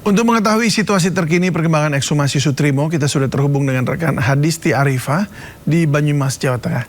Untuk mengetahui situasi terkini perkembangan ekshumasi Sutrimo, kita sudah terhubung dengan rekan Hadisti Arifah di Banyumas, Jawa Tengah.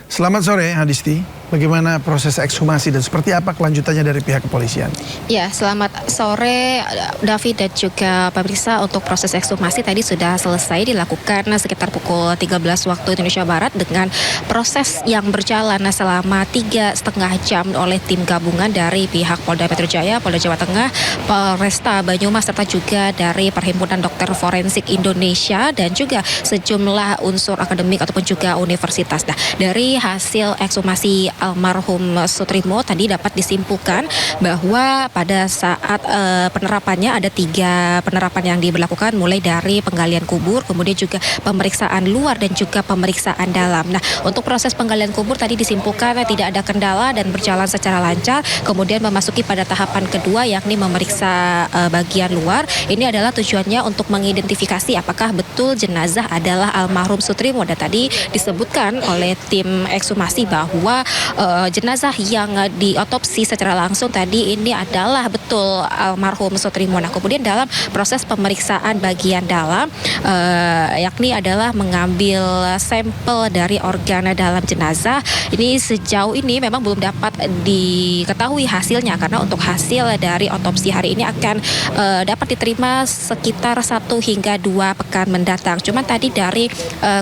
Selamat sore Hadisti, bagaimana proses ekshumasi dan seperti apa kelanjutannya dari pihak kepolisian? Ya, selamat sore David dan juga pemirsa. Untuk proses ekshumasi tadi sudah selesai dilakukan sekitar pukul 13 waktu Indonesia Barat dengan proses yang berjalan selama 3,5 jam oleh tim gabungan dari pihak Polda Metro Jaya, Polda Jawa Tengah, Polresta Banyumas, serta juga dari Perhimpunan Dokter Forensik Indonesia dan juga sejumlah unsur akademik ataupun juga universitas. Nah, dari hasil ekshumasi almarhum Sutrimo tadi dapat disimpulkan bahwa pada saat penerapannya ada 3 penerapan yang diberlakukan, mulai dari penggalian kubur, kemudian juga pemeriksaan luar dan juga pemeriksaan dalam. Nah, untuk proses penggalian kubur tadi disimpulkan tidak ada kendala dan berjalan secara lancar. Kemudian memasuki pada tahapan kedua, yakni memeriksa bagian luar. Ini adalah tujuannya untuk mengidentifikasi apakah betul jenazah adalah almarhum Sutrimo. Dan tadi disebutkan oleh tim ekshumasi bahwa jenazah yang diotopsi secara langsung tadi ini adalah betul almarhum Sutrimo. Nah, kemudian dalam proses pemeriksaan bagian dalam yakni adalah mengambil sampel dari organ dalam jenazah. Ini sejauh ini memang belum dapat diketahui hasilnya, karena untuk hasil dari otopsi hari ini akan dapat diterima sekitar 1 hingga 2 pekan mendatang. Cuman tadi dari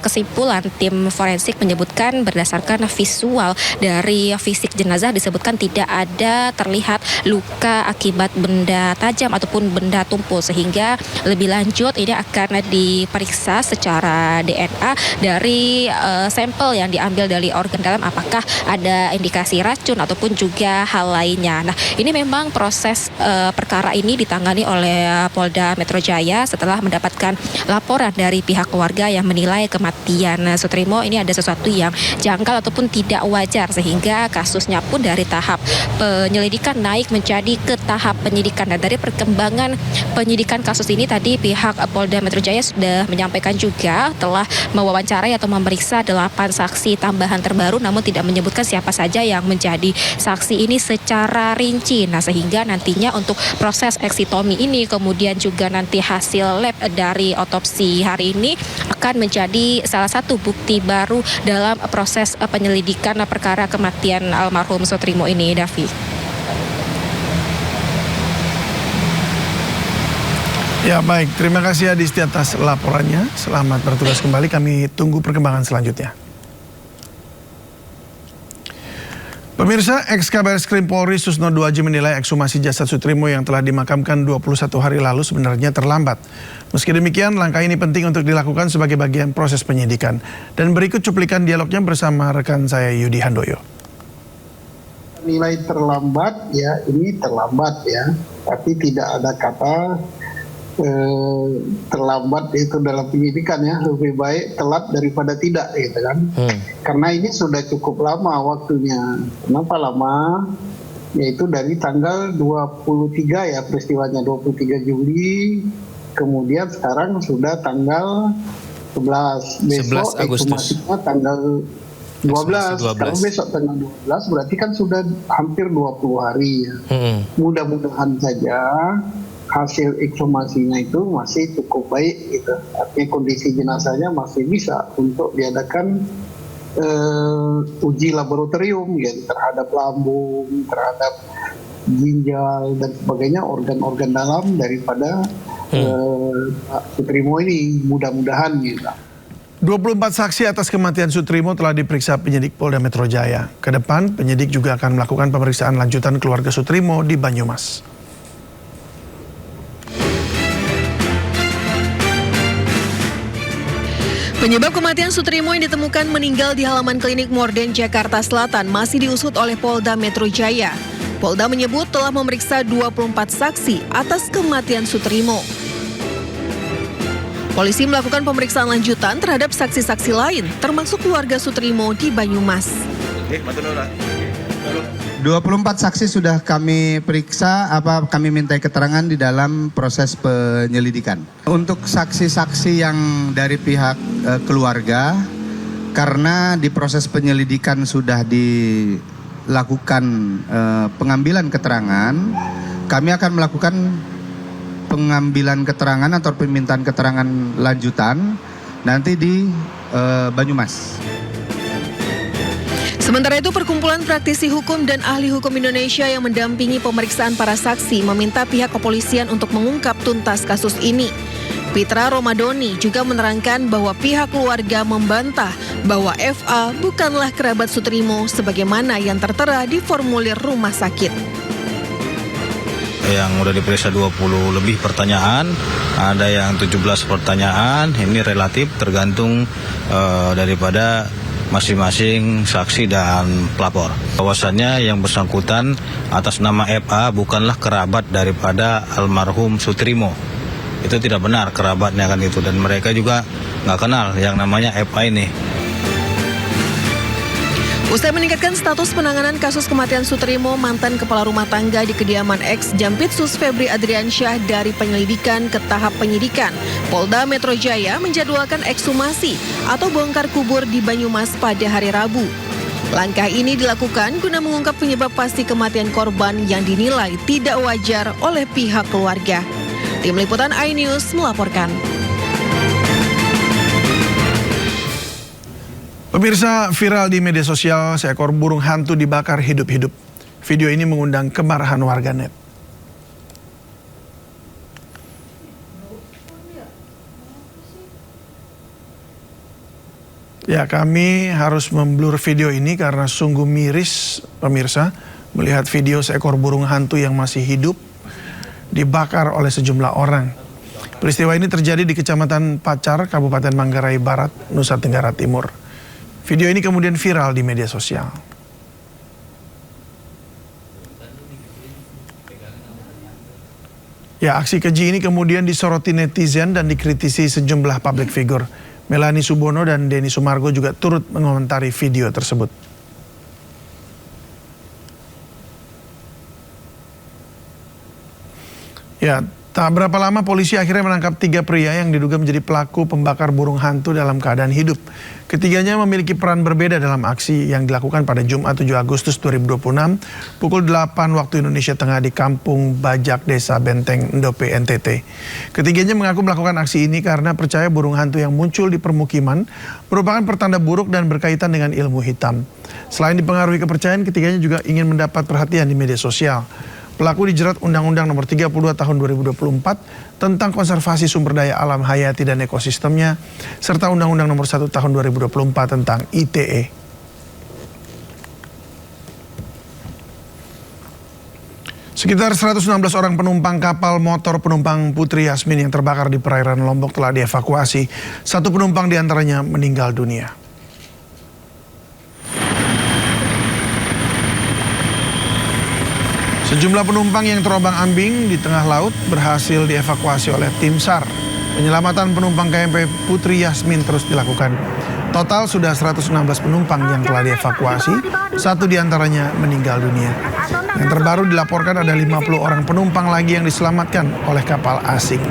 kesimpulan tim forensik menyebutkan berdasarkan visual dari fisik jenazah disebutkan tidak ada terlihat luka akibat benda tajam ataupun benda tumpul, sehingga lebih lanjut ini akan diperiksa secara DNA dari sampel yang diambil dari organ dalam apakah ada indikasi racun ataupun juga hal lainnya. Nah, ini memang proses perkara ini ditangani oleh Polda Metro Jaya setelah mendapatkan laporan dari pihak keluarga yang menilai kematian Sutrimo ini ada sesuatu yang janggal ataupun tidak wajar, sehingga kasusnya pun dari tahap penyelidikan naik menjadi ke tahap penyidikan. Dan dari perkembangan penyidikan kasus ini tadi pihak Polda Metro Jaya sudah menyampaikan juga telah mewawancarai atau memeriksa 8 saksi tambahan terbaru, namun tidak menyebutkan siapa saja yang menjadi saksi ini secara rinci. Nah, sehingga nantinya untuk proses eksitomi ini kemudian juga nanti hasil lab dari otopsi hari ini akan menjadi salah satu bukti baru dalam proses penyelidikan perkara kematian almarhum Sutrimo ini, Davi. Ya baik, terima kasih Hadisti atas laporannya. Selamat bertugas kembali, kami tunggu perkembangan selanjutnya. Pemirsa, Ex-Kabar Eskrim Polri Susno Duaji menilai ekshumasi jasad Sutrimo yang telah dimakamkan 21 hari lalu sebenarnya terlambat. Meski demikian, langkah ini penting untuk dilakukan sebagai bagian proses penyidikan. Dan berikut cuplikan dialognya bersama rekan saya Yudi Handoyo. Nilai terlambat ya, ini terlambat ya, tapi tidak ada kata terlambat itu dalam penyidikan ya, lebih baik telat daripada tidak gitu kan. Karena ini sudah cukup lama waktunya. Kenapa lama? Yaitu dari tanggal 23 ya peristiwanya, 23 Juli, kemudian sekarang sudah tanggal 11, besok ekshumasinya tanggal 12. Kalau besok tanggal 12 berarti kan sudah hampir 20 hari ya. Mudah-mudahan saja hasil ekshumasinya itu masih cukup baik gitu. Artinya kondisi jenazahnya masih bisa untuk diadakan uji laboratorium ya, terhadap lambung, terhadap ginjal dan sebagainya, organ-organ dalam daripada Sutrimo ini, mudah-mudahan gitu. 24 saksi atas kematian Sutrimo telah diperiksa penyidik Polda Metro Jaya. Ke depan, penyidik juga akan melakukan pemeriksaan lanjutan keluarga Sutrimo di Banyumas. Penyebab kematian Sutrimo yang ditemukan meninggal di halaman klinik Morden, Jakarta Selatan masih diusut oleh Polda Metro Jaya. Polda menyebut telah memeriksa 24 saksi atas kematian Sutrimo. Polisi melakukan pemeriksaan lanjutan terhadap saksi-saksi lain, termasuk keluarga Sutrimo di Banyumas. 24 saksi sudah kami periksa, kami minta keterangan di dalam proses penyelidikan. Untuk saksi-saksi yang dari pihak keluarga, karena di proses penyelidikan sudah dilakukan pengambilan keterangan, kami akan melakukan pengambilan keterangan atau permintaan keterangan lanjutan nanti di Banyumas. Sementara itu, Perkumpulan Praktisi Hukum dan Ahli Hukum Indonesia yang mendampingi pemeriksaan para saksi meminta pihak kepolisian untuk mengungkap tuntas kasus ini. Pitra Romadoni juga menerangkan bahwa pihak keluarga membantah bahwa FA bukanlah kerabat Sutrimo sebagaimana yang tertera di formulir rumah sakit. Yang udah diperiksa 20 lebih pertanyaan, ada yang 17 pertanyaan, ini relatif tergantung daripada masing-masing saksi dan pelapor. Bahwasannya yang bersangkutan atas nama FA bukanlah kerabat daripada almarhum Sutrimo. Itu tidak benar kerabatnya kan itu, dan mereka juga nggak kenal yang namanya FA ini. Usai meningkatkan status penanganan kasus kematian Sutrimo, mantan kepala rumah tangga di kediaman ex Jampitsus Febri Adriansyah dari penyelidikan ke tahap penyidikan, Polda Metro Jaya menjadwalkan ekshumasi atau bongkar kubur di Banyumas pada hari Rabu. Langkah ini dilakukan guna mengungkap penyebab pasti kematian korban yang dinilai tidak wajar oleh pihak keluarga. Tim Liputan iNews melaporkan. Pemirsa, viral di media sosial, seekor burung hantu dibakar hidup-hidup. Video ini mengundang kemarahan warganet. Ya, kami harus memblur video ini karena sungguh miris, pemirsa, melihat video seekor burung hantu yang masih hidup dibakar oleh sejumlah orang. Peristiwa ini terjadi di Kecamatan Pacar, Kabupaten Manggarai Barat, Nusa Tenggara Timur. Video ini kemudian viral di media sosial. Ya, aksi keji ini kemudian disoroti netizen dan dikritisi sejumlah public figure. Melanie Subono dan Denny Sumargo juga turut mengomentari video tersebut. Ya, tak berapa lama polisi akhirnya menangkap 3 pria yang diduga menjadi pelaku pembakar burung hantu dalam keadaan hidup. Ketiganya memiliki peran berbeda dalam aksi yang dilakukan pada Jumat 7 Agustus 2026 pukul 8 waktu Indonesia Tengah di Kampung Bajak, Desa Benteng, Ndope, NTT. Ketiganya mengaku melakukan aksi ini karena percaya burung hantu yang muncul di permukiman merupakan pertanda buruk dan berkaitan dengan ilmu hitam. Selain dipengaruhi kepercayaan, ketiganya juga ingin mendapat perhatian di media sosial. Pelaku dijerat Undang-Undang Nomor 32 Tahun 2024 tentang konservasi sumber daya alam hayati dan ekosistemnya, serta Undang-Undang Nomor 1 Tahun 2024 tentang ITE. Sekitar 116 orang penumpang kapal motor penumpang Putri Yasmin yang terbakar di perairan Lombok telah dievakuasi. 1 penumpang diantaranya meninggal dunia. Sejumlah penumpang yang terombang-ambing di tengah laut berhasil dievakuasi oleh tim SAR. Penyelamatan penumpang KMP Putri Yasmin terus dilakukan. Total sudah 116 penumpang yang telah dievakuasi, 1 diantaranya meninggal dunia. Yang terbaru dilaporkan ada 50 orang penumpang lagi yang diselamatkan oleh kapal asing.